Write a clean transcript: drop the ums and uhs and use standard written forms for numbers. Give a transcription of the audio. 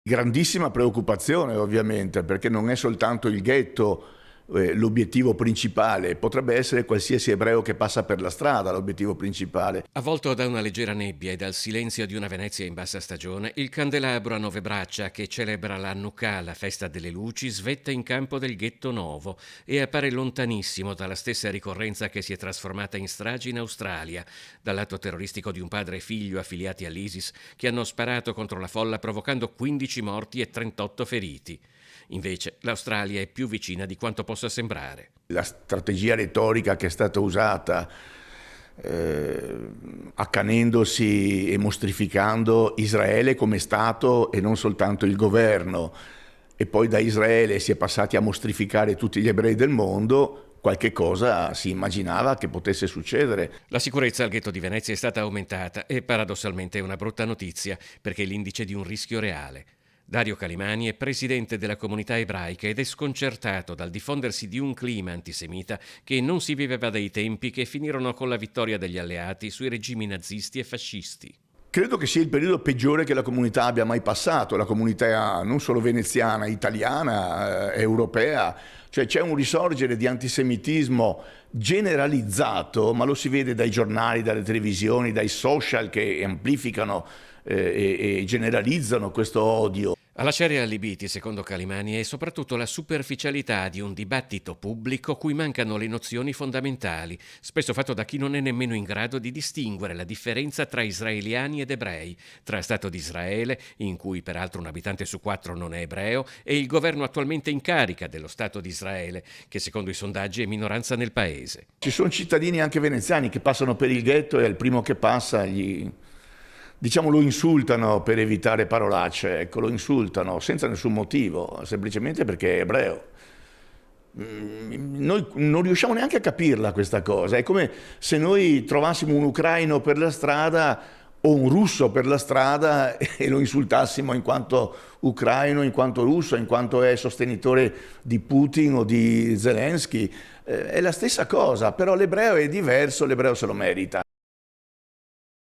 Grandissima preoccupazione ovviamente, perché non è soltanto il ghetto l'obiettivo principale, potrebbe essere qualsiasi ebreo che passa per la strada l'obiettivo principale. Avvolto da una leggera nebbia e dal silenzio di una Venezia in bassa stagione, il candelabro a 9 braccia che celebra la Hanukkah, la festa delle luci, svetta in campo del ghetto Novo e appare lontanissimo dalla stessa ricorrenza che si è trasformata in stragi in Australia, dall'atto terroristico di un padre e figlio affiliati all'ISIS che hanno sparato contro la folla provocando 15 morti e 38 feriti. Invece l'Australia è più vicina di quanto possa sembrare. La strategia retorica che è stata usata accanendosi e mostrificando Israele come Stato e non soltanto il governo, e poi da Israele si è passati a mostrificare tutti gli ebrei del mondo, qualche cosa si immaginava che potesse succedere. La sicurezza al ghetto di Venezia è stata aumentata e paradossalmente è una brutta notizia perché è l'indice di un rischio reale. Dario Calimani è presidente della comunità ebraica ed è sconcertato dal diffondersi di un clima antisemita che non si viveva dai tempi che finirono con la vittoria degli alleati sui regimi nazisti e fascisti. Credo che sia il periodo peggiore che la comunità abbia mai passato, la comunità non solo veneziana, italiana, europea, cioè c'è un risorgere di antisemitismo generalizzato, ma lo si vede dai giornali, dalle televisioni, dai social che amplificano e generalizzano questo odio. A lasciare allibiti, secondo Calimani, è soprattutto la superficialità di un dibattito pubblico cui mancano le nozioni fondamentali, spesso fatto da chi non è nemmeno in grado di distinguere la differenza tra israeliani ed ebrei, tra Stato di Israele, in cui peraltro un abitante su 4 non è ebreo, e il governo attualmente in carica dello Stato di Israele, che secondo i sondaggi è minoranza nel paese. Ci sono cittadini anche veneziani che passano per il ghetto e al primo che passa diciamo lo insultano per evitare parolacce, ecco, lo insultano senza nessun motivo, semplicemente perché è ebreo. Noi non riusciamo neanche a capirla questa cosa, è come se noi trovassimo un ucraino per la strada o un russo per la strada e lo insultassimo in quanto ucraino, in quanto russo, in quanto è sostenitore di Putin o di Zelensky. È la stessa cosa, però l'ebreo è diverso, l'ebreo se lo merita.